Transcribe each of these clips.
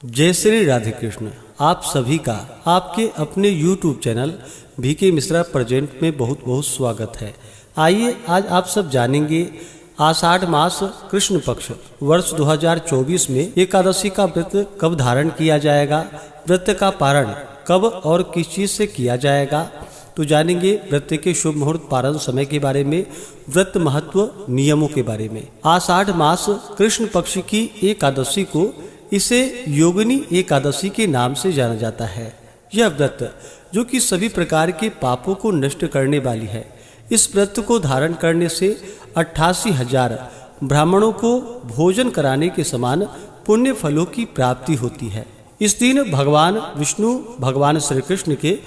जय श्री राधे कृष्ण। आप सभी का आपके अपने YouTube channel VK Mishra present में बहुत बहुत स्वागत है। आइए आज आप सब जानेंगे आषाढ़ मास कृष्ण पक्ष वर्ष 2024 में एकादशी का व्रत कब धारण किया जाएगा, व्रत का पारण कब और किस चीज से किया जाएगा। तो जानेंगे व्रत के शुभ मुहूर्त पारण समय के बारे में, व्रत महत्व नियमों के बारे में। आषाढ़ मास कृष्ण पक्ष की एकादशी को इसे योगिनी एकादशी के नाम से जाना जाता है। यह व्रत जो कि सभी प्रकार के पापों को नष्ट करने वाली है। इस व्रत को धारण करने से 88,000 ब्राह्मणों को भोजन कराने के समान पुण्य फलों की प्राप्ति होती है। इस दिन भगवान विष्णु भगवान श्री कृष्ण के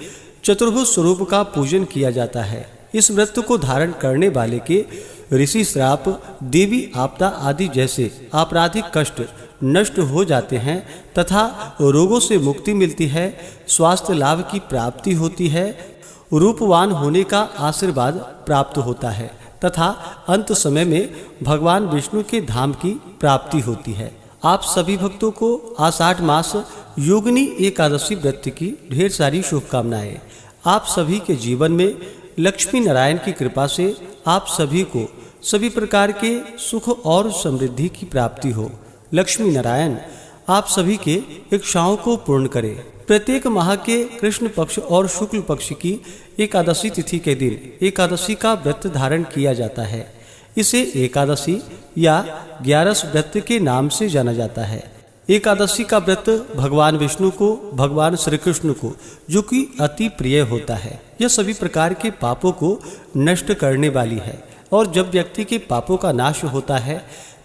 चतुर्भुज स्वरूप का पूजन किया जाता है। इस व्रत को धारण करने वाले के ऋषि श्राप, देवी आपदा आदि जैसे आपराधिक कष्ट नष्ट हो जाते हैं तथा रोगों से मुक्ति मिलती है, स्वास्थ्य लाभ की प्राप्ति होती है, रूपवान होने का आशीर्वाद प्राप्त होता है तथा अंत समय में भगवान विष्णु के धाम की प्राप्ति होती है। आप सभी भक्तों को आषाढ़ मास योगिनी एकादशी व्रत की ढेर सारी शुभकामनाएं। आप सभी के जीवन में लक्ष्मी नारायण की कृपा से आप सभी को सभी प्रकार के सुख और समृद्धि की प्राप्ति हो। लक्ष्मी नारायण आप सभी के इच्छाओं को पूर्ण करे। प्रत्येक माह के कृष्ण पक्ष और शुक्ल पक्ष की एकादशी तिथि के दिन एकादशी का व्रत धारण किया जाता है। इसे एकादशी या 11 व्रत के नाम से जाना जाता है। एकादशी का व्रत भगवान विष्णु को, भगवान श्री कृष्ण को जो कि अति प्रिय होता है। यह सभी प्रकार के पापों को नष्ट करने वाली है और जब व्यक्ति के पापों का नाश होता है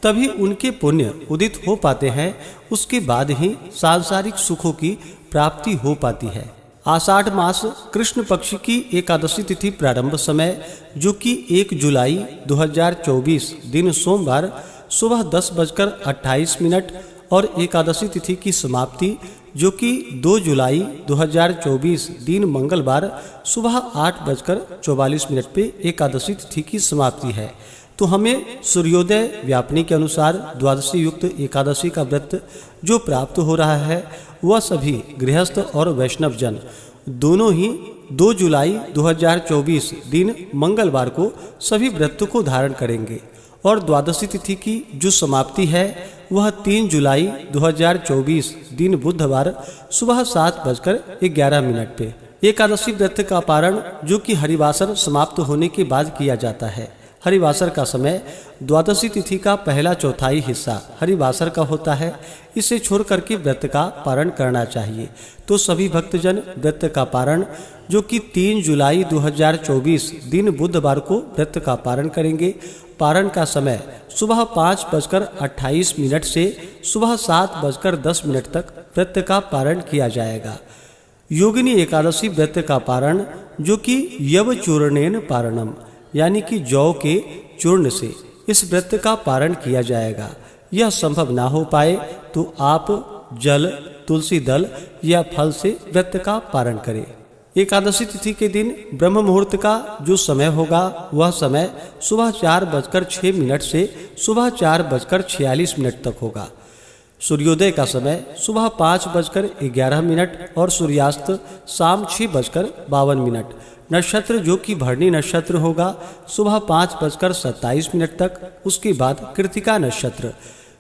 तभी उनके पुण्य उदित हो पाते हैं। उसके बाद ही सांसारिक सुखों की प्राप्ति हो पाती है। आषाढ़ मास कृष्ण पक्ष की एकादशी तिथि प्रारंभ समय जो कि 1 जुलाई 2024 दिन सोमवार सुबह 10:28 और एकादशी तिथि की समाप्ति जो कि 2 जुलाई 2024 दिन मंगलवार सुबह 8:44 पे एकादशी तिथि की समाप्ति है। तो हमें सूर्योदय व्यापनी के अनुसार द्वादशी युक्त एकादशी का व्रत जो प्राप्त हो रहा है वह सभी गृहस्थ और वैष्णव जन दोनों ही 2 जुलाई 2024 दिन मंगलवार को सभी व्रत को धारण करेंगे और द्वादशी तिथि की जो समाप्ति है वह 3 जुलाई 2024 दिन बुधवार सुबह 7:11 पे। एकादशी व्रत का पारण जो कि हरिवासर समाप्त होने के बाद किया जाता है। हरिवासर का समय द्वादशी तिथि का पहला चौथाई हिस्सा हरिवासर का होता है। इसे छोड़ करके व्रत का पारण करना चाहिए। तो सभी भक्तजन व्रत का पारण जो कि 3 जुलाई 2024 दिन बुधवार को व्रत का पारण करेंगे। पारण का समय सुबह 5:28 से सुबह 7:10 तक व्रत का पारण किया जाएगा। योगिनी एकादशी व्रत का पारण जो कि यवचूर्णेन पारणम यानी कि जौ के चूर्ण से इस व्रत का पारण किया जाएगा। यह संभव ना हो पाए तो आप जल, तुलसी दल या फल से व्रत का पारण करें। एकादशी तिथि के दिन ब्रह्म मुहूर्त का जो समय होगा वह समय सुबह 4:06 से सुबह 4:46 तक होगा। सूर्योदय का समय सुबह 5:11 और सूर्यास्त शाम 6:52। नक्षत्र जो कि भरणी नक्षत्र होगा सुबह 5:27 तक। उसके बाद कृतिका नक्षत्र।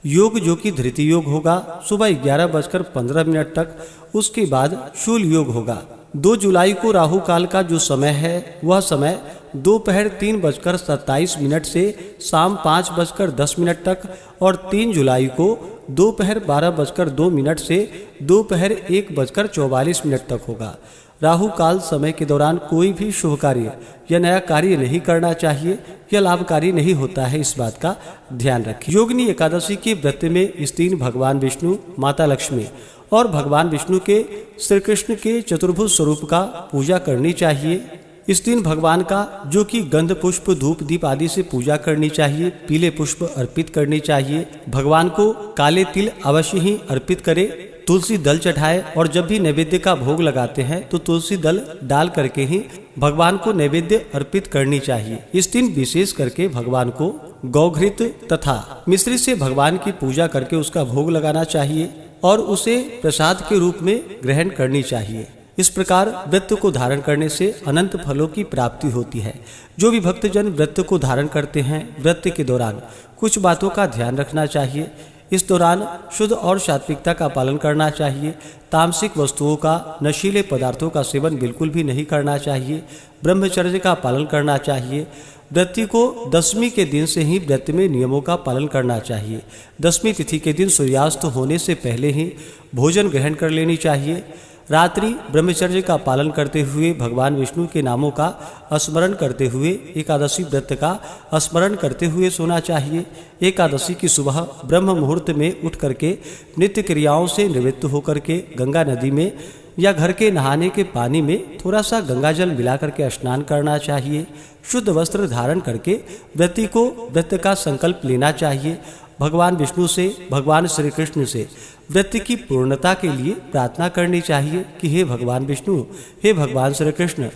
योग जो कि धृति योग होगा सुबह 11:15 तक। उसके बाद शूल योग होगा। 2 जुलाई को राहु काल का जो समय है वह समय दोपहर 3:27 से शाम 5:10 तक और 3 जुलाई को दोपहर 12:02 से दोपहर 1:44 तक होगा। राहु काल समय के दौरान कोई भी शुभ कार्य या नया कार्य नहीं करना चाहिए। यह लाभकारी नहीं होता है, इस बात का ध्यान रखें। योगिनी एकादशी के व्रत में इस दिन भगवान विष्णु, माता लक्ष्मी और भगवान विष्णु के श्री कृष्ण के चतुर्भुज स्वरूप का पूजा करनी चाहिए। इस दिन भगवान का जो कि गंध पुष्प, धूप, दीप आदि से पूजा करनी चाहिए। पीले पुष्प अर्पित करनी चाहिए। भगवान को काले तिल अवश्य ही अर्पित करें। तुलसी दल चढ़ाए और जब भी नैवेद्य का भोग लगाते हैं तो तुलसी दल डाल करके ही भगवान को नैवेद्य अर्पित करनी चाहिए। इस दिन विशेष करके भगवान को गौघृत तथा मिश्री से भगवान की पूजा करके उसका भोग लगाना चाहिए। और उसे प्रसाद के रूप में ग्रहण करनी चाहिए। इस प्रकार व्रत को धारण करने से अनंत फलों की प्राप्ति होती है। जो भी भक्तजन व्रत को धारण करते हैं, व्रत के दौरान कुछ बातों का ध्यान रखना चाहिए। इस दौरान शुद्ध और सात्विकता का पालन करना चाहिए। तामसिक वस्तुओं का, नशीले पदार्थों का सेवन बिल्कुल भी नहीं करना चाहिए। ब्रह्मचर्य का पालन करना चाहिए। व्रती को दशमी के दिन से ही व्रत में नियमों का पालन करना चाहिए। दशमी तिथि के दिन सूर्यास्त होने से पहले ही भोजन ग्रहण कर लेनी चाहिए। रात्रि ब्रह्मचर्य का पालन करते हुए भगवान विष्णु के नामों का स्मरण करते हुए एकादशी व्रत का स्मरण करते हुए सोना चाहिए। एकादशी की सुबह ब्रह्म मुहूर्त में उठ करके नित्य क्रियाओं से निवृत्त होकर के गंगा नदी में या घर के नहाने के पानी में थोड़ा सा गंगा जल मिला करके स्नान करना चाहिए। शुद्ध वस्त्र धारण करके व्रती को व्रत का संकल्प लेना चाहिए। भगवान विष्णु से, भगवान श्री कृष्ण से व्रत की पूर्णता के लिए प्रार्थना करनी चाहिए कि हे भगवान विष्णु, हे भगवान श्री कृष्ण,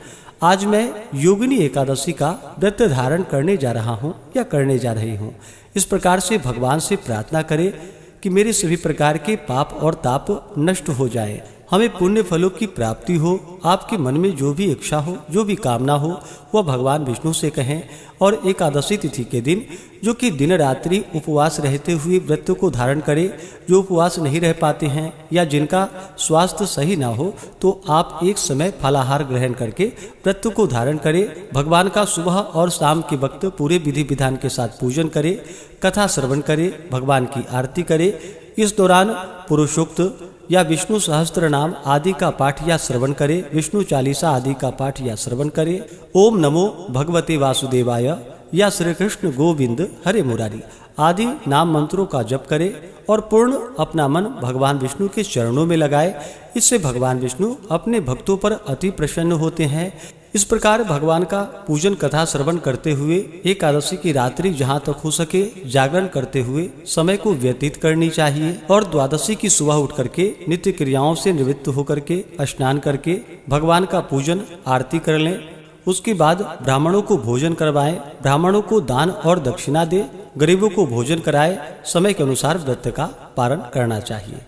आज मैं योगिनी एकादशी का व्रत धारण करने जा रहा हूँ या करने जा रही हूँ। इस प्रकार से भगवान से प्रार्थना करें कि मेरे सभी प्रकार के पाप और ताप नष्ट हो जाए, हमें पुण्य फलों की प्राप्ति हो। आपके मन में जो भी इच्छा हो, जो भी कामना हो, वह भगवान विष्णु से कहें। और एकादशी तिथि के दिन जो कि दिन रात्रि उपवास रहते हुए व्रत को धारण करें, जो उपवास नहीं रह पाते हैं या जिनका स्वास्थ्य सही ना हो, तो आप एक समय फलाहार ग्रहण करके व्रत को धारण करें। भगवान का सुबह और शाम के वक्त पूरे विधि विधान के साथ पूजन करें, कथा श्रवण करें, भगवान की आरती करें। इस दौरान पुरुषोक्त या विष्णु सहस्त्र नाम आदि का पाठ या श्रवण करें, विष्णु चालीसा आदि का पाठ या श्रवण करें। ओम नमो भगवते वासुदेवाय या श्री कृष्ण गोविंद हरे मुरारी आदि नाम मंत्रों का जप करें और पूर्ण अपना मन भगवान विष्णु के चरणों में लगाए। इससे भगवान विष्णु अपने भक्तों पर अति प्रसन्न होते हैं। इस प्रकार भगवान का पूजन कथा श्रवण करते हुए एकादशी की रात्रि जहाँ तक हो सके जागरण करते हुए समय को व्यतीत करनी चाहिए। और द्वादशी की सुबह उठ करके नित्य क्रियाओं से निवृत्त होकर के स्नान करके भगवान का पूजन आरती कर लें। उसके बाद ब्राह्मणों को भोजन करवाएं, ब्राह्मणों को दान और दक्षिणा दे, गरीबों को भोजन कराए। समय के अनुसार व्रत का पालन करना चाहिए।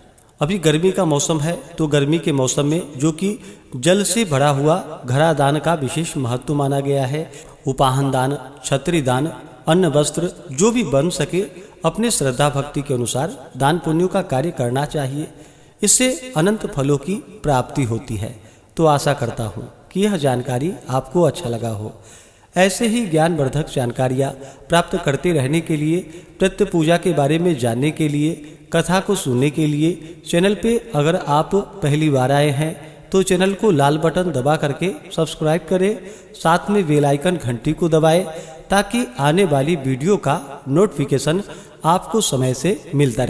अभी गर्मी का मौसम है, तो गर्मी के मौसम में जो कि जल से भरा हुआ घड़ा दान का विशेष महत्व माना गया है। उपाहन दान, छत्री दान, अन्न वस्त्र जो भी बन सके अपने श्रद्धा भक्ति के अनुसार दान पुण्यों का कार्य करना चाहिए। इससे अनंत फलों की प्राप्ति होती है। तो आशा करता हूँ कि यह जानकारी आपको अच्छा लगा हो। ऐसे ही ज्ञानवर्धक जानकारियाँ प्राप्त करते रहने के लिए, व्रत पूजा के बारे में जानने के लिए, कथा को सुनने के लिए चैनल पे अगर आप पहली बार आए हैं तो चैनल को लाल बटन दबा करके सब्सक्राइब करें, साथ में बेल आइकन घंटी को दबाएं ताकि आने वाली वीडियो का नोटिफिकेशन आपको समय से मिलता रहे।